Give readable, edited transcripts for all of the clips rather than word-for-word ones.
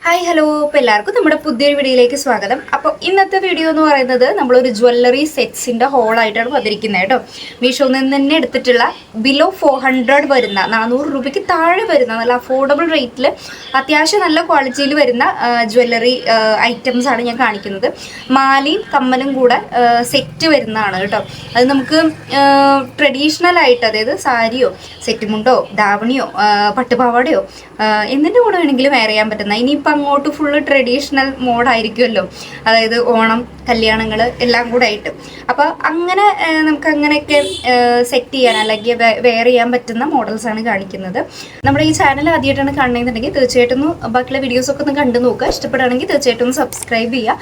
Hi hello അപ്പോൾ എല്ലാവർക്കും നമ്മുടെ പുതിയൊരു വീഡിയോയിലേക്ക് സ്വാഗതം. അപ്പോൾ ഇന്നത്തെ വീഡിയോ എന്ന് പറയുന്നത് നമ്മളൊരു ജ്വല്ലറി സെറ്റ്സിൻ്റെ ഹോളായിട്ടാണ് വന്നിരിക്കുന്നത് കേട്ടോ. മീഷോയിൽ നിന്ന് തന്നെ എടുത്തിട്ടുള്ള ബിലോ 400 വരുന്ന 400 രൂപയ്ക്ക് താഴെ വരുന്ന നല്ല അഫോർഡബിൾ റേറ്റിൽ അത്യാവശ്യം നല്ല ക്വാളിറ്റിയിൽ വരുന്ന ജ്വല്ലറി ഐറ്റംസ് ആണ് ഞാൻ കാണിക്കുന്നത്. മാലയും കമ്മലും കൂടെ സെറ്റ് വരുന്നതാണ് കേട്ടോ. അത് നമുക്ക് ട്രഡീഷണൽ ആയിട്ട്, അതായത് സാരിയോ സെറ്റ് മുണ്ടോ ദാവണിയോ പട്ടുപാവാടയോ എന്തിൻ്റെ കൂടെ വേണമെങ്കിലും വെയർ ചെയ്യാൻ പറ്റുന്ന, ഇനിയിപ്പോൾ അങ്ങോട്ട് ഫുള്ള് ട്രഡീഷണൽ മോഡായിരിക്കുമല്ലോ, അതായത് ഓണം കല്യാണങ്ങൾ എല്ലാം കൂടെ ആയിട്ട്. അപ്പോൾ അങ്ങനെ നമുക്ക് അങ്ങനെയൊക്കെ സെറ്റ് ചെയ്യാൻ അല്ലെങ്കിൽ വെയർ ചെയ്യാൻ പറ്റുന്ന മോഡൽസാണ് കാണിക്കുന്നത്. നമ്മുടെ ഈ ചാനൽ ആദ്യമായിട്ടാണ് കാണണമെന്നുണ്ടെങ്കിൽ തീർച്ചയായിട്ടും ബാക്കിയുള്ള വീഡിയോസൊക്കെ ഒന്ന് കണ്ടു നോക്കുക. ഇഷ്ടപ്പെടുകയാണെങ്കിൽ തീർച്ചയായിട്ടും സബ്സ്ക്രൈബ് ചെയ്യുക.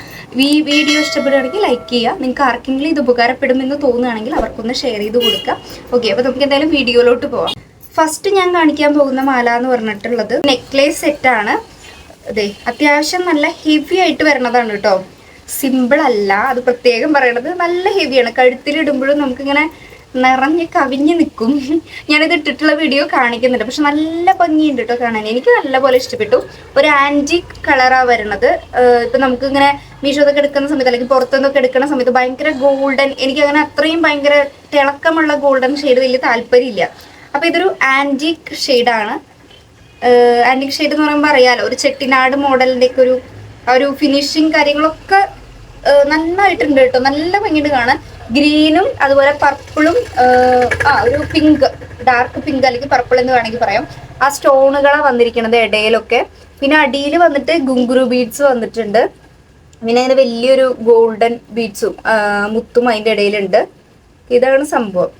ഈ വീഡിയോ ഇഷ്ടപ്പെടുകയാണെങ്കിൽ ലൈക്ക് ചെയ്യുക. നിങ്ങൾക്ക് ആർക്കെങ്കിലും ഇത് ഉപകാരപ്പെടുമെന്ന് തോന്നുകയാണെങ്കിൽ അവർക്കൊന്ന് ഷെയർ ചെയ്ത് കൊടുക്കുക. ഓക്കെ, അപ്പോൾ നമുക്ക് എന്തായാലും വീഡിയോയിലോട്ട് പോവാം. ഫസ്റ്റ് ഞാൻ കാണിക്കാൻ പോകുന്ന മാല എന്ന് പറഞ്ഞിട്ടുള്ളത് നെക്ലേസ് സെറ്റാണ്. അതെ, അത്യാവശ്യം നല്ല ഹെവി ആയിട്ട് വരുന്നതാണ് കേട്ടോ. സിമ്പിൾ അല്ല, അത് പ്രത്യേകം പറയണത്. നല്ല ഹെവിയാണ്. കഴുത്തിലിടുമ്പോഴും നമുക്കിങ്ങനെ നിറഞ്ഞ് കവിഞ്ഞ് നിൽക്കും. ഞാനിത് ഇട്ടിട്ടുള്ള വീഡിയോ കാണിക്കുന്നുണ്ട്, പക്ഷെ നല്ല ഭംഗിയുണ്ട് കേട്ടോ കാണാൻ. എനിക്ക് നല്ലപോലെ ഇഷ്ടപ്പെട്ടു. ഒരു ആൻറ്റിക് കളറാണ് വരണത്. ഇപ്പം നമുക്കിങ്ങനെ മീഷോതൊക്കെ എടുക്കുന്ന സമയത്ത് അല്ലെങ്കിൽ പുറത്തുനിന്നൊക്കെ എടുക്കുന്ന സമയത്ത് ഭയങ്കര ഗോൾഡൻ, എനിക്കങ്ങനെ അത്രയും ഭയങ്കര തിളക്കമുള്ള ഗോൾഡൻ ഷെയ്ഡ് വലിയ താല്പര്യമില്ല. അപ്പോൾ ഇതൊരു ആൻറ്റിക് ഷെയ്ഡാണ്. ആൻറ്റിക് ഷെയ്ഡ് എന്ന് പറയുമ്പോൾ അറിയാലോ, ഒരു ചെട്ടിനാട് മോഡലിൻ്റെ ഒക്കെ ഒരു ഫിനിഷിങ് കാര്യങ്ങളൊക്കെ നന്നായിട്ടുണ്ട് കേട്ടോ. നല്ല ഭംഗിയുണ്ട് കാണാൻ. ഗ്രീനും അതുപോലെ പർപ്പിളും ഒരു പിങ്ക്, ഡാർക്ക് പിങ്ക് അല്ലെങ്കിൽ പർപ്പിൾ എന്ന് വേണമെങ്കിൽ പറയാം. ആ സ്റ്റോണുകളാണ് വന്നിരിക്കുന്നത് ഇടയിലൊക്കെ. പിന്നെ അടിയിൽ വന്നിട്ട് ഗുങ്കുരു ബീഡ്സ് വന്നിട്ടുണ്ട്. പിന്നെ അങ്ങനെ വലിയൊരു ഗോൾഡൻ ബീഡ്സും മുത്തും അതിൻ്റെ ഇടയിലുണ്ട്. ഇതാണ് സംഭവം.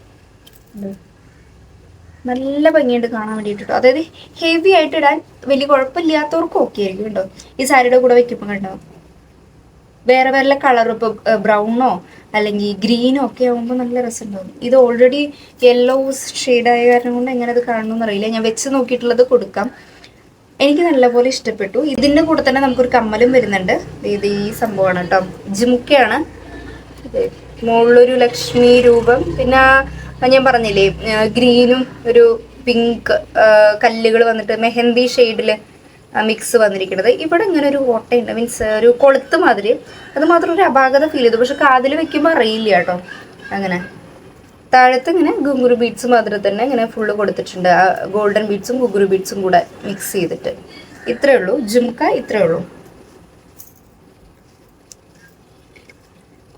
നല്ല ഭംഗിയുണ്ട് കാണാൻ വേണ്ടിയിട്ട്. അതായത് ഹെവി ആയിട്ട് ഇടാൻ വലിയ കുഴപ്പമില്ലാത്തവർക്കും ഓക്കെ ആയിരിക്കും കേട്ടോ. ഈ സാരിയുടെ കൂടെ വെക്കുമ്പോൾ കണ്ടോ, വേറെ വേറെ കളർ, ഇപ്പോൾ ബ്രൗണോ അല്ലെങ്കിൽ ഗ്രീനോ ഒക്കെ ആകുമ്പോൾ നല്ല രസമുണ്ടാവും. ഇത് ഓൾറെഡി യെല്ലോ ഷെയ്ഡായ കാരണം കൊണ്ട് എങ്ങനെ അത് കാണണമെന്ന് അറിയില്ല. ഞാൻ വെച്ച് നോക്കിയിട്ടുള്ളത് കൊടുക്കാം. എനിക്ക് നല്ലപോലെ ഇഷ്ടപ്പെട്ടു. ഇതിൻ്റെ കൂടെ തന്നെ നമുക്കൊരു കമ്മലും വരുന്നുണ്ട്. ഇത് ഈ സംഭവമാണ് കേട്ടോ, ജിമുക്കയാണ്. മുകളിലൊരു ലക്ഷ്മി രൂപം, പിന്നെ ഞാൻ പറഞ്ഞില്ലേ ഗ്രീനും ഒരു പിങ്ക് കല്ലുകൾ വന്നിട്ട് മെഹന്തി ഷെയ്ഡിൽ മിക്സ് വന്നിരിക്കുന്നത്. ഇവിടെ ഇങ്ങനെ ഒരു ഓട്ടയുണ്ട്, മീൻസ് ഒരു കൊളുത്ത് മാതിരി. അത് മാത്രം ഒരു അപാകത ഫീൽ ചെയ്തു, പക്ഷെ കാതിൽ വെക്കുമ്പോൾ അറിയില്ല കേട്ടോ. അങ്ങനെ താഴത്ത് ഇങ്ങനെ ഗുങ്കുരു ബീഡ്സ് മാതിരി തന്നെ ഇങ്ങനെ ഫുള്ള് കൊടുത്തിട്ടുണ്ട്. ഗോൾഡൻ ബീഡ്സും ഗുങ്കുരു ബീഡ്സും കൂടെ മിക്സ് ചെയ്തിട്ട്. ഇത്രയേ ഉള്ളൂ ജിംക, ഇത്രയേ ഉള്ളൂ.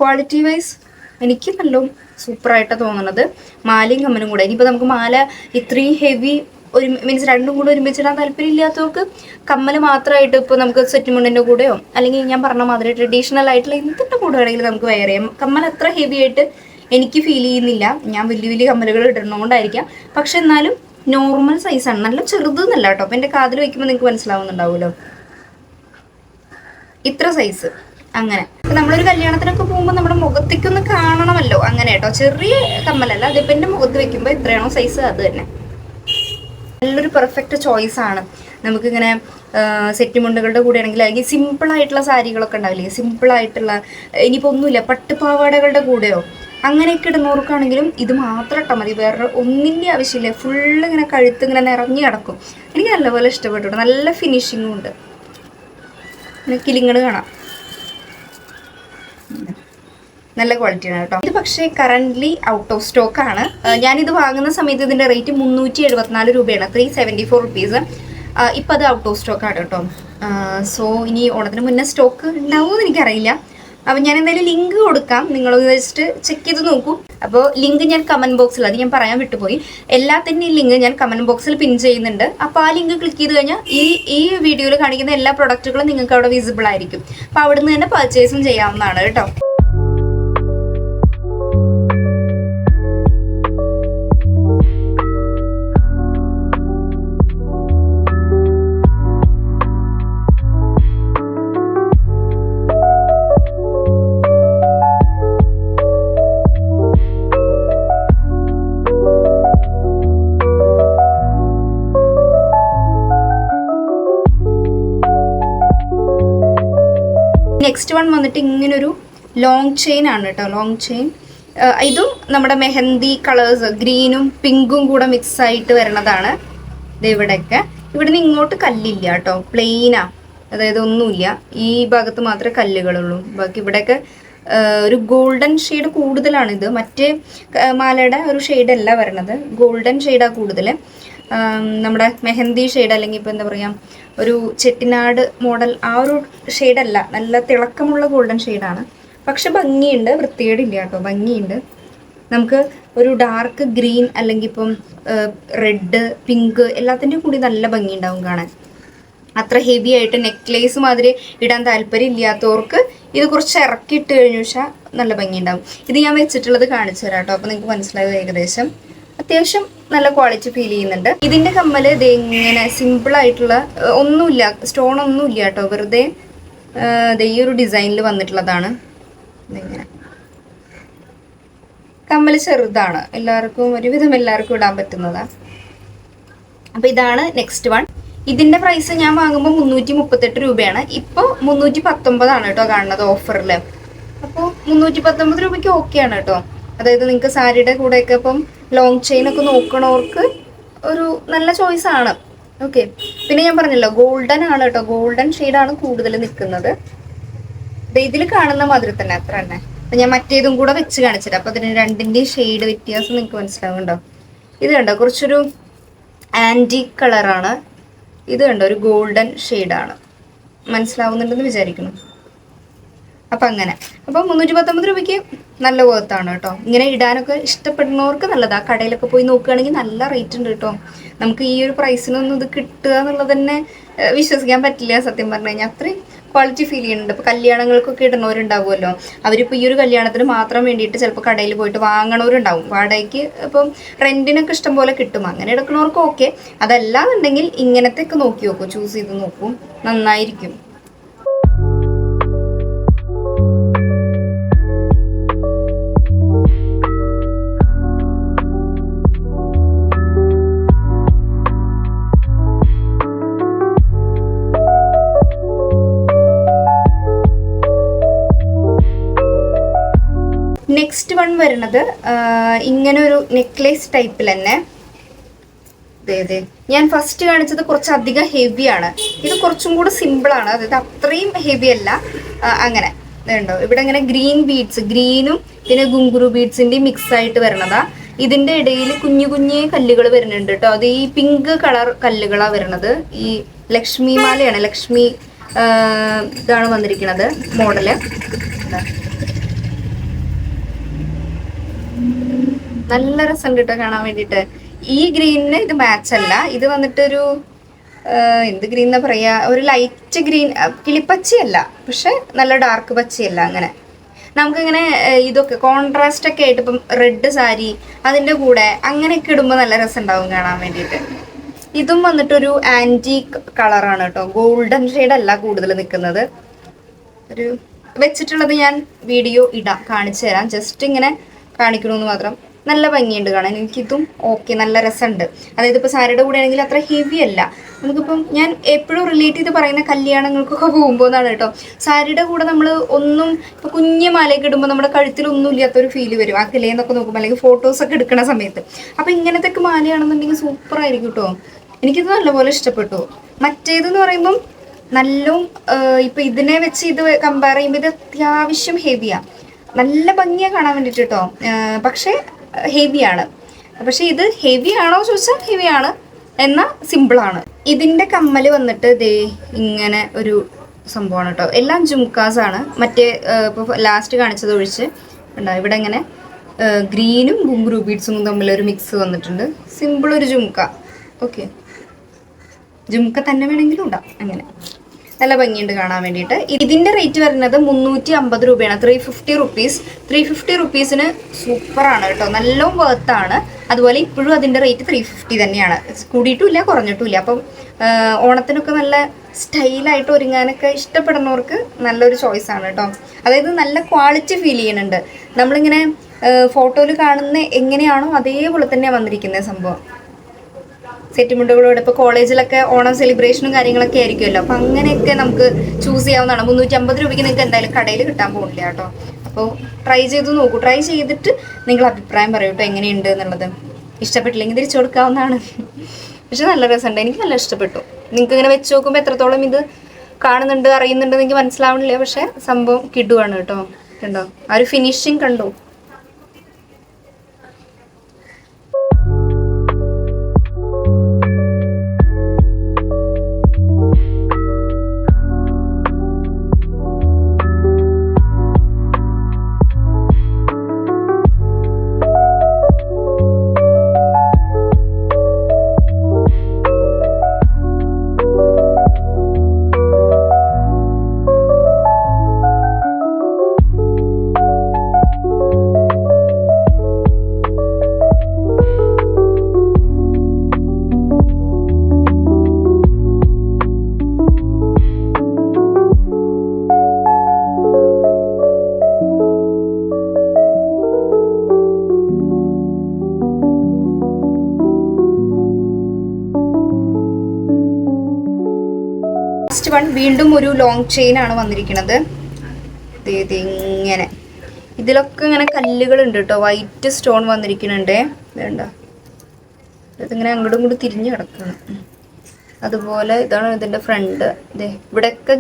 ക്വാളിറ്റി വൈസ് എനിക്ക് നല്ല സൂപ്പറായിട്ടാണ് തോന്നുന്നത്. മാലയും കമ്മലും കൂടെ. ഇനിയിപ്പോൾ നമുക്ക് മാല ഇത്രയും ഹെവി മീൻസ് രണ്ടും കൂടെ ഒരുമിച്ചിടാൻ താല്പര്യം ഇല്ലാത്തവർക്ക് കമ്മൽ മാത്രമായിട്ട് ഇപ്പോൾ നമുക്ക് സെറ്റ് മുണ്ടിൻ്റെ കൂടെയോ അല്ലെങ്കിൽ ഞാൻ പറഞ്ഞ മാതിരി ട്രഡീഷണൽ ആയിട്ടുള്ള എന്തിൻ്റെ കൂടെ വേണമെങ്കിലും നമുക്ക് വെയർ ചെയ്യാം. കമ്മൽ അത്ര ഹെവി ആയിട്ട് എനിക്ക് ഫീൽ ചെയ്യുന്നില്ല. ഞാൻ വലിയ വലിയ കമ്മലുകൾ ഇടുന്നതുകൊണ്ടായിരിക്കാം. പക്ഷെ എന്നാലും നോർമൽ സൈസാണ്, നല്ല ചെറുതെന്നല്ല കേട്ടോ. അപ്പോൾ എൻ്റെ കാതിൽ വയ്ക്കുമ്പോൾ നിങ്ങൾക്ക് മനസ്സിലാവുന്നുണ്ടാവുമല്ലോ, ഇത്ര സൈസ്. അങ്ങനെ നമ്മളൊരു കല്യാണത്തിനൊക്കെ പോകുമ്പോൾ നമ്മുടെ മുഖത്തേക്കൊന്ന് കാണണമല്ലോ, അങ്ങനെ കേട്ടോ. ചെറിയ കമ്മലല്ല, അതിപ്പോൾ എൻ്റെ മുഖത്ത് വെക്കുമ്പോൾ എത്രയാണോ സൈസ് അത് തന്നെ. നല്ലൊരു പെർഫെക്റ്റ് ചോയ്സ് ആണ്. നമുക്കിങ്ങനെ സെറ്റ് മുണ്ടുകളുടെ കൂടെ ആണെങ്കിൽ, അല്ലെങ്കിൽ സിമ്പിളായിട്ടുള്ള സാരികളൊക്കെ ഉണ്ടാവില്ലേ, സിമ്പിളായിട്ടുള്ള, ഇനിയിപ്പോൾ ഒന്നുമില്ല പട്ടുപാവാടകളുടെ കൂടെയോ അങ്ങനെയൊക്കെ ഇടുന്നവർക്കാണെങ്കിലും ഇത് മാത്രം ഇട്ടാൽ മതി. വേറെ ഒന്നിൻ്റെ ആവശ്യമില്ല. ഫുള്ള് ഇങ്ങനെ കഴുത്ത് ഇങ്ങനെ നിറഞ്ഞു കിടക്കും. എനിക്ക് നല്ലപോലെ ഇഷ്ടപ്പെട്ടു. നല്ല ഫിനിഷിങ്ങും ഉണ്ട്. പിന്നെ കിളിങ്ങൾ കാണാം, നല്ല ക്വാളിറ്റിയാണ് കേട്ടോ. ഇത് പക്ഷേ കറൻ്റ്ലി ഔട്ട് ഓഫ് സ്റ്റോക്ക് ആണ്. ഞാനിത് വാങ്ങുന്ന സമയത്ത് ഇതിൻ്റെ റേറ്റ് 374 രൂപയാണ്, 374 റുപ്പീസ്. ഇപ്പം അത് ഔട്ട് ഓഫ് സ്റ്റോക്ക് ആണ് കേട്ടോ. സോ ഇനി ഓണത്തിന് മുന്നേ സ്റ്റോക്ക് ഉണ്ടാവുമെന്ന് എനിക്കറിയില്ല. അപ്പോൾ ഞാൻ എന്തായാലും ലിങ്ക് കൊടുക്കാം, നിങ്ങളൊന്ന് ജസ്റ്റ് ചെക്ക് ചെയ്ത് നോക്കൂ. അപ്പോൾ ലിങ്ക് ഞാൻ കമൻറ്റ് ബോക്സിൽ, അത് ഞാൻ പറയാൻ വിട്ടുപോയി, എല്ലാത്തിൻ്റെയും ലിങ്ക് ഞാൻ കമൻറ്റ് ബോക്സിൽ പിൻ ചെയ്യുന്നുണ്ട്. അപ്പോൾ ആ ലിങ്ക് ക്ലിക്ക് ചെയ്ത് കഴിഞ്ഞാൽ ഈ വീഡിയോയിൽ കാണിക്കുന്ന എല്ലാ പ്രൊഡക്റ്റുകളും നിങ്ങൾക്ക് അവിടെ വിസിബിൾ ആയിരിക്കും. അപ്പോൾ അവിടെ നിന്ന് തന്നെ പർച്ചേസും ചെയ്യാവുന്നതാണ് കേട്ടോ. നെക്സ്റ്റ് വൺ വന്നിട്ട് ഇങ്ങനൊരു ലോങ് ചെയിൻ ആണ് കേട്ടോ. ലോങ് ചെയിൻ, ഇതും നമ്മുടെ മെഹന്തി കളേഴ്സ് ഗ്രീനും പിങ്കും കൂടെ മിക്സ് ആയിട്ട് വരുന്നതാണ്. ഇത് ഇവിടെയൊക്കെ, ഇവിടുന്ന് ഇങ്ങോട്ട് കല്ലില്ല കേട്ടോ, പ്ലെയിനാ. അതായത് ഒന്നുമില്ല, ഈ ഭാഗത്ത് മാത്രമേ കല്ലുകളുള്ളൂ. ബാക്കി ഇവിടെയൊക്കെ ഒരു ഗോൾഡൻ ഷെയ്ഡ് കൂടുതലാണിത്. മറ്റേ മാലയുടെ ഒരു ഷെയ്ഡല്ല വരണത്, ഗോൾഡൻ ഷെയ്ഡാണ് കൂടുതൽ. നമ്മുടെ മെഹന്തി ഷെയ്ഡ് അല്ലെങ്കിൽ ഇപ്പോൾ എന്താ പറയുക, ഒരു ചെട്ടിനാട് മോഡൽ ആ ഒരു ഷെയ്ഡല്ല, നല്ല തിളക്കമുള്ള ഗോൾഡൻ ഷെയ്ഡാണ്. പക്ഷെ ഭംഗിയുണ്ട്, വൃത്തികേടില്ല കേട്ടോ, ഭംഗിയുണ്ട്. നമുക്ക് ഒരു ഡാർക്ക് ഗ്രീൻ അല്ലെങ്കിൽ ഇപ്പം റെഡ്, പിങ്ക് എല്ലാത്തിൻ്റെയും കൂടി നല്ല ഭംഗിയുണ്ടാവും കാണാൻ. അത്ര ഹെവി ആയിട്ട് നെക്ലേസ് മാതിരി ഇടാൻ താല്പര്യം ഇല്ലാത്തവർക്ക് ഇത് കുറച്ച് ഇറക്കിയിട്ട് കഴിഞ്ഞു വെച്ചാൽ നല്ല ഭംഗിയുണ്ടാവും. ഇത് ഞാൻ വെച്ചിട്ടുള്ളത് കാണിച്ചു തരാം കേട്ടോ, അപ്പോൾ നിങ്ങൾക്ക് മനസ്സിലാവും. ഏകദേശം അത്യാവശ്യം നല്ല ക്വാളിറ്റി ഫീൽ ചെയ്യുന്നുണ്ട്. ഇതിൻ്റെ കമ്മല് ഇത് ഇങ്ങനെ സിമ്പിളായിട്ടുള്ള ഒന്നുമില്ല, സ്റ്റോൺ ഒന്നുമില്ല കേട്ടോ, വെറുതെ ഈ ഒരു ഡിസൈനിൽ വന്നിട്ടുള്ളതാണ്. ഇതിങ്ങനെ കമ്മല് ചെറുതാണ്, എല്ലാവർക്കും ഒരുവിധം എല്ലാവർക്കും ഇടാൻ പറ്റുന്നതാണ്. അപ്പോൾ ഇതാണ് നെക്സ്റ്റ് വൺ. ഇതിൻ്റെ പ്രൈസ് ഞാൻ വാങ്ങുമ്പോൾ 338 രൂപയാണ്. ഇപ്പോൾ 319 കേട്ടോ കാണുന്നത് ഓഫറിൽ. അപ്പോൾ 319 രൂപയ്ക്ക് ഓക്കെയാണ് കേട്ടോ. അതായത് നിങ്ങൾക്ക് സാരിയുടെ കൂടെയൊക്കെ ഇപ്പം ലോങ് ചെയിൻ ഒക്കെ നോക്കണവർക്ക് ഒരു നല്ല ചോയ്സ് ആണ്. ഓക്കെ, പിന്നെ ഞാൻ പറഞ്ഞല്ലോ ഗോൾഡൻ ആണ് കേട്ടോ, ഗോൾഡൻ ഷെയ്ഡാണ് കൂടുതൽ നിൽക്കുന്നത്. ഇതിൽ കാണുന്ന മാതിരി തന്നെ അത്ര തന്നെ. അപ്പം ഞാൻ മറ്റേതും കൂടെ വെച്ച് കാണിച്ചിട്ട്, അപ്പോൾ അതിന് രണ്ടിൻ്റെയും ഷെയ്ഡ് വ്യത്യാസം നിങ്ങൾക്ക് മനസ്സിലാവുന്നുണ്ടോ? ഇത് കണ്ടോ, കുറച്ചൊരു ആൻറ്റിക് കളറാണ്. ഇത് കണ്ടോ, ഒരു ഗോൾഡൻ ഷെയ്ഡാണ്. മനസ്സിലാവുന്നുണ്ടെന്ന് വിചാരിക്കുന്നു. അപ്പം അങ്ങനെ, അപ്പം 319 രൂപയ്ക്ക് നല്ല വേർത്താണ് കേട്ടോ. ഇങ്ങനെ ഇടാനൊക്കെ ഇഷ്ടപ്പെടുന്നവർക്ക് നല്ലതാണ്. കടയിലൊക്കെ പോയി നോക്കുകയാണെങ്കിൽ നല്ല റേറ്റ് ഉണ്ട് കേട്ടോ. നമുക്ക് ഈ ഒരു പ്രൈസിനൊന്നും ഇത് കിട്ടുക എന്നുള്ളത് തന്നെ വിശ്വസിക്കാൻ പറ്റില്ല സത്യം പറഞ്ഞു കഴിഞ്ഞാൽ. അത്രയും ക്വാളിറ്റി ഫീൽ ചെയ്യുന്നുണ്ട്. ഇപ്പോൾ കല്യാണങ്ങൾക്കൊക്കെ ഇടുന്നവരുണ്ടാവുമല്ലോ, അവരിപ്പോൾ ഈ ഒരു കല്യാണത്തിന് മാത്രം വേണ്ടിയിട്ട് ചിലപ്പോൾ കടയിൽ പോയിട്ട് വാങ്ങണവരുണ്ടാവും. വാടകയ്ക്ക് ഇപ്പം റെൻറ്റിനൊക്കെ ഇഷ്ടം പോലെ കിട്ടും. അങ്ങനെ എടുക്കുന്നവർക്ക് ഓക്കെ. അതല്ലാന്നുണ്ടെങ്കിൽ ഇങ്ങനത്തെ ഒക്കെ നോക്കി നോക്കൂ, ചൂസ് ചെയ്ത് നോക്കും, നന്നായിരിക്കും. നെക്സ്റ്റ് വൺ വരുന്നത് ഇങ്ങനെ ഒരു നെക്ലേസ് ടൈപ്പിൽ തന്നെ. ഞാൻ ഫസ്റ്റ് കാണിച്ചത് കുറച്ചധികം ഹെവിയാണ്, ഇത് കുറച്ചും കൂടെ സിമ്പിളാണ്. അതായത് അത്രയും ഹെവി അല്ല. അങ്ങനെ ഇതുണ്ടോ, ഇവിടെ ഇങ്ങനെ ഗ്രീൻ ബീഡ്സ്, ഗ്രീനും പിന്നെ ഗുങ്കുറു ബീഡ്സിൻ്റെയും മിക്സ് ആയിട്ട് വരണതാ. ഇതിൻ്റെ ഇടയിൽ കുഞ്ഞു കുഞ്ഞു കല്ലുകൾ വരുന്നുണ്ട് കേട്ടോ. അത് ഈ പിങ്ക് കളർ കല്ലുകളാണ് വരുന്നത്. ഈ ലക്ഷ്മി മാലയാണ്, ലക്ഷ്മി ഇതാണ് വന്നിരിക്കുന്നത് മോഡല്. നല്ല രസം കിട്ടോ കാണാൻ വേണ്ടിയിട്ട്. ഈ ഗ്രീനിന് ഇത് മാച്ച് അല്ല, ഇത് വന്നിട്ടൊരു എന്ത് ഗ്രീൻ എന്നാ പറയാ, ഒരു ലൈറ്റ് ഗ്രീൻ, കിളിപ്പച്ചയല്ല പക്ഷെ നല്ല ഡാർക്ക് പച്ചയല്ല. അങ്ങനെ നമുക്കിങ്ങനെ ഇതൊക്കെ കോൺട്രാസ്റ്റ് ഒക്കെ ആയിട്ട് ഇപ്പം റെഡ് സാരി അതിൻ്റെ കൂടെ അങ്ങനെയൊക്കെ ഇടുമ്പോൾ നല്ല രസം ഉണ്ടാവും കാണാൻ വേണ്ടിയിട്ട്. ഇതും വന്നിട്ടൊരു ആൻറ്റീക് കളറാണ് കേട്ടോ, ഗോൾഡൻ ഷെയ്ഡല്ല കൂടുതൽ നിൽക്കുന്നത്. ഒരു വെച്ചിട്ടുള്ളത് ഞാൻ വീഡിയോ ഇടാം, കാണിച്ചു തരാം. ജസ്റ്റ് ഇങ്ങനെ കാണിക്കണമെന്ന് മാത്രം. നല്ല ഭംഗിയുണ്ട് കാണാൻ. എനിക്കിതും ഓക്കെ, നല്ല രസമുണ്ട്. അതായത് ഇപ്പോൾ സാരിയുടെ കൂടെ ആണെങ്കിൽ അത്ര ഹെവി അല്ല. നമുക്കിപ്പം ഞാൻ എപ്പോഴും റിലേറ്റ് ചെയ്ത് പറയുന്ന കല്യാണങ്ങൾക്കൊക്കെ പോകുമ്പോൾ എന്നാണ് കേട്ടോ. സാരിയുടെ കൂടെ നമ്മൾ ഒന്നും ഇപ്പോൾ കുഞ്ഞു മാലയൊക്കെ ഇടുമ്പോൾ നമ്മുടെ കഴുത്തിലൊന്നും ഇല്ലാത്തൊരു ഫീല് വരും. ആ കിലേന്നൊക്കെ നോക്കുമ്പോൾ അല്ലെങ്കിൽ ഫോട്ടോസൊക്കെ എടുക്കുന്ന സമയത്ത്. അപ്പോൾ ഇങ്ങനത്തെ ഒക്കെ മാലയാണെന്നുണ്ടെങ്കിൽ സൂപ്പറായിരിക്കും കേട്ടോ. എനിക്കിത് നല്ലപോലെ ഇഷ്ടപ്പെട്ടു. മറ്റേതെന്ന് പറയുമ്പം നല്ല ഇപ്പം ഇതിനെ വെച്ച് ഇത് കമ്പയർ ചെയ്യുമ്പോൾ ഇത് അത്യാവശ്യം ഹെവിയാണ്. നല്ല ഭംഗിയാണ് കാണാൻ വേണ്ടിയിട്ട് കേട്ടോ, പക്ഷേ ഹെവിയാണ്. പക്ഷെ ഇത് ഹെവി ആണോ ചോദിച്ചാൽ ഹെവിയാണ്, എന്നാൽ സിമ്പിളാണ്. ഇതിൻ്റെ കമ്മൽ വന്നിട്ട് ദേ ഇങ്ങനെ ഒരു സംഭവമാണ് കേട്ടോ. എല്ലാം ജുംക്കാസ് ആണ്. മറ്റേ ഇപ്പോൾ ലാസ്റ്റ് കാണിച്ചത് ഒഴിച്ച് ഉണ്ടാവും. ഇവിടെ ഇങ്ങനെ ഗ്രീനും ഗുങ്കുറു ബീഡ്സും തമ്മിലൊരു മിക്സ് വന്നിട്ടുണ്ട്. സിമ്പിൾ ഒരു ജുംക്ക. ഓക്കെ, ജുംക്ക തന്നെ വേണമെങ്കിലും ഉണ്ടാവും. അങ്ങനെ നല്ല ഭംഗിയുണ്ട് കാണാൻ വേണ്ടിയിട്ട്. ഇതിൻ്റെ റേറ്റ് വരുന്നത് 350 രൂപയാണ്, 350 റുപ്പീസ്. 350 റുപ്പീസിന് സൂപ്പറാണ് കേട്ടോ, നല്ല വേർത്താണ്. അതുപോലെ ഇപ്പോഴും അതിൻ്റെ റേറ്റ് 350 തന്നെയാണ്, കൂടിയിട്ടുമില്ല കുറഞ്ഞിട്ടുമില്ല. അപ്പം ഓണത്തിനൊക്കെ നല്ല സ്റ്റൈലായിട്ട് ഒരുങ്ങാനൊക്കെ ഇഷ്ടപ്പെടുന്നവർക്ക് നല്ലൊരു ചോയ്സാണ് കേട്ടോ. അതായത് നല്ല ക്വാളിറ്റി ഫീൽ ചെയ്യുന്നുണ്ട്. നമ്മളിങ്ങനെ ഫോട്ടോയിൽ കാണുന്ന എങ്ങനെയാണോ അതേപോലെ തന്നെയാണ് വന്നിരിക്കുന്നത് സംഭവം. സെറ്റ് മുണ്ടുകളോട് ഇപ്പോൾ കോളേജിലൊക്കെ ഓണം സെലിബ്രേഷനും കാര്യങ്ങളൊക്കെ ആയിരിക്കുമല്ലോ, അപ്പം അങ്ങനെയൊക്കെ നമുക്ക് ചൂസ് ചെയ്യാവുന്നതാണ്. 350 രൂപയ്ക്ക് നിങ്ങൾക്ക് എന്തായാലും കടയിൽ കിട്ടാൻ പോകുന്നില്ല കേട്ടോ. അപ്പോൾ ട്രൈ ചെയ്ത് നോക്കൂ. ട്രൈ ചെയ്തിട്ട് നിങ്ങൾ അഭിപ്രായം പറയൂ കേട്ടോ, എങ്ങനെയുണ്ട് എന്നുള്ളത്. ഇഷ്ടപ്പെട്ടില്ലെങ്കിൽ തിരിച്ചു കൊടുക്കാവുന്നതാണ്. പക്ഷെ നല്ല രസമുണ്ട്, എനിക്ക് നല്ല ഇഷ്ടപ്പെട്ടു. നിങ്ങൾക്ക് ഇങ്ങനെ വെച്ച് നോക്കുമ്പോൾ എത്രത്തോളം ഇത് കാണുന്നുണ്ട് അറിയുന്നുണ്ടെന്ന് എനിക്ക് മനസ്സിലാവണില്ല. പക്ഷെ സംഭവം കിടുവാണ് കേട്ടോ. കണ്ടോ ആ ഒരു ഫിനിഷിങ് കണ്ടോ. നെക്സ്റ്റ് വൺ വീണ്ടും ഒരു ലോങ് ചെയിൻ ആണ് വന്നിരിക്കുന്നത്. ഇങ്ങനെ ഇതിലൊക്കെ ഇങ്ങനെ കല്ലുകൾ ഉണ്ട് കേട്ടോ. വൈറ്റ് സ്റ്റോൺ വന്നിരിക്കുന്നുണ്ട്. വേണ്ട ഇതിങ്ങനെ അങ്ങോട്ടും ഇങ്ങോട്ടും തിരിഞ്ഞു കിടക്കണം. അതുപോലെ ഇതാണ് ഇതിന്റെ ഫ്രണ്ട്. ഇവിടെയൊക്കെ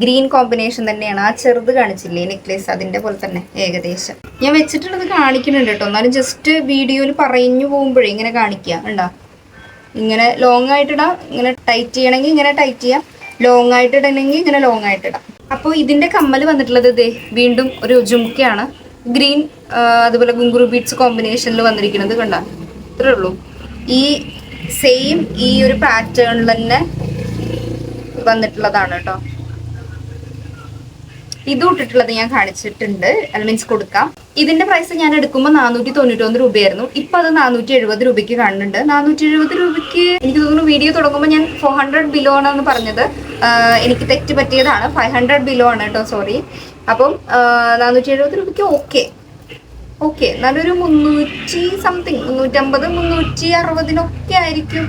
ഗ്രീൻ കോമ്പിനേഷൻ തന്നെയാണ്. ആ ചെറുത് കാണിച്ചില്ലേ നെക്ലേസ്, അതിന്റെ പോലെ തന്നെ ഏകദേശം. ഞാൻ വെച്ചിട്ടുള്ളത് കാണിക്കുന്നുണ്ട് കേട്ടോ. എന്നാലും ജസ്റ്റ് വീഡിയോയിൽ പറഞ്ഞു പോകുമ്പോഴേ ഇങ്ങനെ കാണിക്കുക. ഉണ്ടോ ഇങ്ങനെ ലോങ് ആയിട്ടിടാം. ഇങ്ങനെ ടൈറ്റ് ചെയ്യണമെങ്കിൽ ഇങ്ങനെ ടൈറ്റ് ചെയ്യാം. ലോങ് ആയിട്ട് ഇടണമെങ്കിൽ ഇങ്ങനെ ലോങ് ആയിട്ട് ഇടാം. അപ്പോൾ ഇതിന്റെ കമ്മൽ വന്നിട്ടുള്ളത് വീണ്ടും ഒരു ജുംക്കയാണ്. ഗ്രീൻ അതുപോലെ ഗുങ്കുറു ബീഡ്സ് കോമ്പിനേഷനിൽ വന്നിരിക്കുന്നത്. കണ്ട ഇത്രേ ഉള്ളൂ. ഈ സെയിം ഈ ഒരു പാറ്റേണിൽ തന്നെ വന്നിട്ടുള്ളതാണ് കേട്ടോ. ഇത് ഇട്ടിട്ടുള്ളത് ഞാൻ കാണിച്ചിട്ടുണ്ട്. മീൻസ് കൊടുക്കാം. ഇതിന്റെ പ്രൈസ് ഞാൻ എടുക്കുമ്പോൾ 491 രൂപയായിരുന്നു. ഇപ്പൊ അത് 470 രൂപയ്ക്ക് കാണുന്നുണ്ട്. 470 രൂപയ്ക്ക് എനിക്ക് തോന്നുന്നു വീഡിയോ തുടങ്ങുമ്പോൾ ഞാൻ 400 ബിലോ ആണെന്ന് പറഞ്ഞത്. എനിക്ക് തെറ്റ് പറ്റിയതാണ്. 500 ബിലോ ആണ് കേട്ടോ, സോറി. അപ്പം 470 രൂപയ്ക്ക് ഓക്കെ നല്ലൊരു 300 സംതിങ് 350 360 ആയിരിക്കും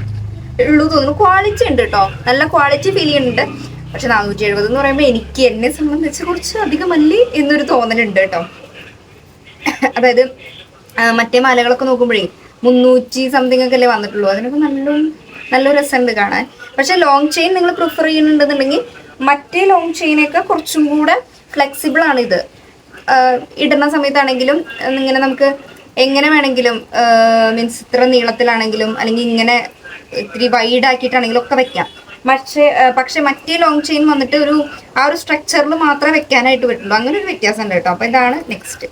ഉള്ളൂ തോന്നുന്നു. ക്വാളിറ്റി ഉണ്ട് കേട്ടോ, നല്ല ക്വാളിറ്റി ഫീൽ ചെയ്യുന്നുണ്ട്. പക്ഷെ 470 എന്ന് പറയുമ്പോൾ എനിക്ക് എന്നെ സംബന്ധിച്ച് കുറച്ച് അധികമല്ലേ എന്നൊരു തോന്നലുണ്ട് കേട്ടോ. അതായത് മറ്റേ മാലകളൊക്കെ നോക്കുമ്പോഴേ 300 സംതിങ് ഒക്കെ അല്ലേ വന്നിട്ടുള്ളൂ. അതിനൊക്കെ നല്ല രസമുണ്ട് കാണാൻ. പക്ഷെ ലോങ് ചെയിൻ നിങ്ങൾ പ്രിഫർ ചെയ്യുന്നുണ്ടെന്നുണ്ടെങ്കിൽ മറ്റേ ലോങ് ചെയിനൊക്കെ കുറച്ചും കൂടെ ഫ്ലെക്സിബിൾ ആണ്. ഇത് ഇടുന്ന സമയത്താണെങ്കിലും ഇങ്ങനെ നമുക്ക് എങ്ങനെ വേണമെങ്കിലും മീൻസ് ഇത്ര നീളത്തിലാണെങ്കിലും അല്ലെങ്കിൽ ഇങ്ങനെ ഇത്തിരി വൈഡ് ആക്കിയിട്ടാണെങ്കിലും ഒക്കെ വെക്കാം. പക്ഷെ മറ്റേ ലോങ് ചെയിൻ വന്നിട്ട് ആ ഒരു സ്ട്രക്ചറിൽ മാത്രമേ വെക്കാനായിട്ട് പറ്റുള്ളൂ. അങ്ങനെ ഒരു വ്യത്യാസം ഉണ്ട് കേട്ടോ. അപ്പൊ ഇതാണ് നെക്സ്റ്റ്.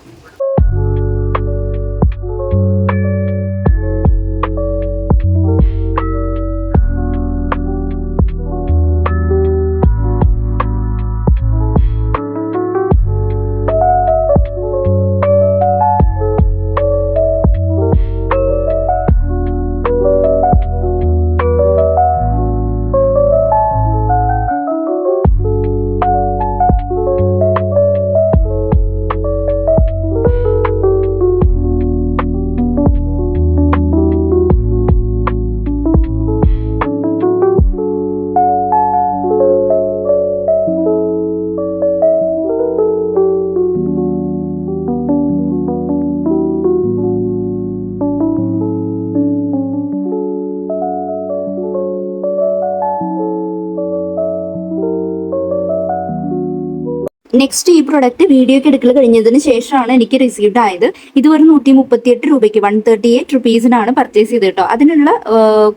നെക്സ്റ്റ് ഈ പ്രൊഡക്റ്റ് വീഡിയോക്ക് എടുക്കൽ കഴിഞ്ഞതിന് ശേഷമാണ് എനിക്ക് റിസീവ്ഡ് ആയത്. ഇതുവരെ 138 രൂപയ്ക്ക് 138 റുപ്പീസിനാണ് പർച്ചേസ് ചെയ്ത് കേട്ടോ. അതിനുള്ള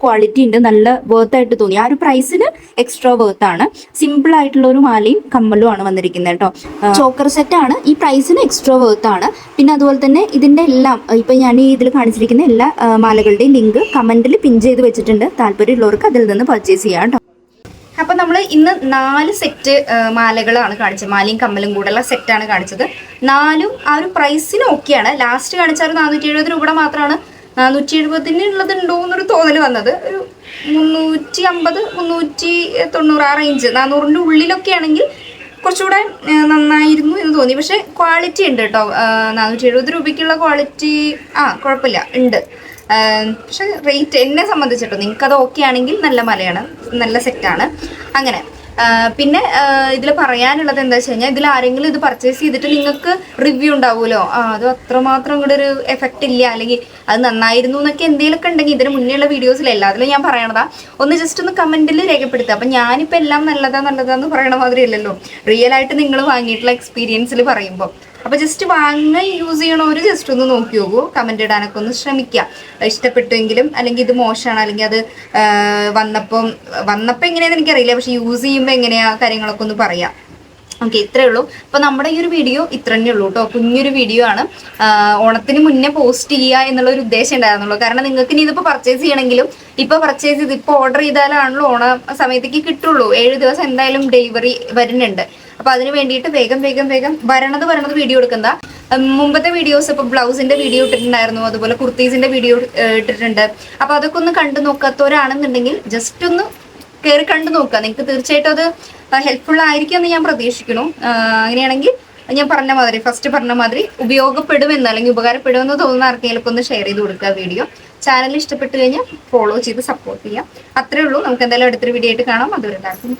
ക്വാളിറ്റി ഉണ്ട്, നല്ല വർത്ത് ആയിട്ട് തോന്നി. ആ ഒരു പ്രൈസിന് എക്സ്ട്രാ വർത്ത് ആണ്. സിമ്പിൾ ആയിട്ടുള്ള ഒരു മാലയും കമ്മലും ആണ് വന്നിരിക്കുന്നത് കേട്ടോ. ചോക്കർ സെറ്റ് ആണ്. ഈ പ്രൈസിന് എക്സ്ട്രാ വർത്ത് ആണ്. പിന്നെ അതുപോലെ തന്നെ ഇതിന്റെ എല്ലാം ഇപ്പൊ ഞാൻ ഈ ഇതിൽ കാണിച്ചിരിക്കുന്ന എല്ലാ മാലകളുടെയും ലിങ്ക് കമന്റിൽ പിൻ ചെയ്ത് വെച്ചിട്ടുണ്ട്. താല്പര്യമുള്ളവർക്ക് അതിൽ നിന്ന് പർച്ചേസ് ചെയ്യാം കേട്ടോ. അപ്പൊ നമ്മൾ ഇന്ന് 4 സെറ്റ് മാലകളാണ് കാണിച്ചത്. മാലയും കമ്മലും കൂടെയുള്ള സെറ്റാണ് കാണിച്ചത്. 4ഉം ആ ഒരു പ്രൈസിന് ഓക്കെയാണ്. ലാസ്റ്റ് കാണിച്ച ഒരു 470 രൂപയുടെ മാത്രമാണ് 470 ഉള്ളതുണ്ടോ എന്നൊരു തോന്നൽ വന്നത്. ഒരു 350 390 ആ റേഞ്ച് 400ന്റെ ഉള്ളിലൊക്കെ ആണെങ്കിൽ കുറച്ചുകൂടെ നന്നായിരുന്നു എന്ന് തോന്നി. പക്ഷെ ക്വാളിറ്റി ഉണ്ട് കേട്ടോ. 470 രൂപയ്ക്കുള്ള ക്വാളിറ്റി കുഴപ്പമില്ല, ഉണ്ട്. പക്ഷെ റേറ്റ് എന്നെ സംബന്ധിച്ചിട്ടോ നിങ്ങൾക്കത് ഓക്കെ ആണെങ്കിൽ നല്ല മലയാണ്, നല്ല സെറ്റാണ്. അങ്ങനെ പിന്നെ ഇതിൽ പറയാനുള്ളത് എന്താ വെച്ച് കഴിഞ്ഞാൽ ഇതിൽ ആരെങ്കിലും ഇത് പർച്ചേസ് ചെയ്തിട്ട് നിങ്ങൾക്ക് റിവ്യൂ ഉണ്ടാവുമല്ലോ, അത് അത്രമാത്രം കൂടെ ഒരു എഫക്റ്റ് ഇല്ല, അല്ലെങ്കിൽ അത് നന്നായിരുന്നു എന്നൊക്കെ എന്തെങ്കിലുമൊക്കെ ഉണ്ടെങ്കിൽ ഇതിന് മുന്നേയുള്ള വീഡിയോസിൽ എല്ലാത്തിലും ഞാൻ പറയണതാ, ഒന്ന് ജസ്റ്റ് ഒന്ന് കമന്റിൽ രേഖപ്പെടുത്തുക. അപ്പം ഞാനിപ്പോൾ എല്ലാം നല്ലതാന്ന് പറയണ മാതിരി അല്ലല്ലോ, റിയൽ ആയിട്ട് നിങ്ങൾ വാങ്ങിയിട്ടുള്ള എക്സ്പീരിയൻസിൽ പറയുമ്പോൾ. അപ്പോൾ ജസ്റ്റ് വാങ്ങാൻ യൂസ് ചെയ്യണവർ ജസ്റ്റ് ഒന്ന് നോക്കി നോക്കൂ, കമന്റ് ഇടാനൊക്കെ ഒന്ന് ശ്രമിക്കുക, ഇഷ്ടപ്പെട്ടുവെങ്കിലും. അല്ലെങ്കിൽ ഇത് മോശമാണ്, അല്ലെങ്കിൽ അത് വന്നപ്പോൾ എങ്ങനെയാണെന്ന് എനിക്കറിയില്ല, പക്ഷെ യൂസ് ചെയ്യുമ്പോൾ എങ്ങനെയാ കാര്യങ്ങളൊക്കെ ഒന്ന് പറയാം. ഓക്കെ, ഇത്രയേ ഉള്ളൂ. അപ്പോൾ നമ്മുടെ ഈ ഒരു വീഡിയോ ഇത്ര തന്നെ ഉള്ളൂ കേട്ടോ, കുഞ്ഞൊരു വീഡിയോ ആണ്. ഓണത്തിന് മുന്നേ പോസ്റ്റ് ചെയ്യുക എന്നുള്ള ഒരു ഉദ്ദേശം ഉണ്ടായിരുന്നുള്ളൂ. കാരണം നിങ്ങൾക്ക് ഇനി ഇതിപ്പോൾ പർച്ചേസ് ചെയ്യണമെങ്കിലും ഇപ്പോൾ പർച്ചേസ് ചെയ്ത് ഇപ്പോൾ ഓർഡർ ചെയ്താലാണല്ലോ ഓണ സമയത്തേക്ക് കിട്ടുള്ളൂ. 7 ദിവസം എന്തായാലും ഡെലിവറി വരുന്നുണ്ട്. അപ്പോൾ അതിന് വേണ്ടിയിട്ട് വേഗം വരണത് വീഡിയോ എടുക്കുന്ന മുമ്പത്തെ വീഡിയോസ് ഇപ്പോൾ ബ്ലൗസിന്റെ വീഡിയോ ഇട്ടിട്ടുണ്ടായിരുന്നു, അതുപോലെ കുർത്തീസിന്റെ വീഡിയോ ഇട്ടിട്ടുണ്ട്. അപ്പോൾ അതൊക്കെ ഒന്ന് കണ്ടു നോക്കാത്തവരാണെന്നുണ്ടെങ്കിൽ ജസ്റ്റ് ഒന്ന് കയറി കണ്ടു നോക്കുക. നിങ്ങൾക്ക് തീർച്ചയായിട്ടും അത് ഹെൽപ്ഫുൾ ആയിരിക്കും എന്ന് ഞാൻ പ്രതീക്ഷിക്കുന്നു. അങ്ങനെയാണെങ്കിൽ ഞാൻ ഫസ്റ്റ് പറഞ്ഞ മാതിരി ഉപയോഗപ്പെടുമെന്ന് അല്ലെങ്കിൽ ഉപകാരപ്പെടുമെന്ന് തോന്നുന്ന ആർക്കെങ്കിലും ഒന്ന് ഷെയർ ചെയ്ത് കൊടുക്കുക വീഡിയോ. ചാനൽ ഇഷ്ടപ്പെട്ട് കഴിഞ്ഞാൽ ഫോളോ ചെയ്ത് സപ്പോർട്ട് ചെയ്യാം. അത്രേ ഉള്ളൂ. നമുക്ക് എന്തായാലും അടുത്തൊരു വീഡിയോ ആയിട്ട് കാണാം. അതുവരെ എല്ലാവർക്കും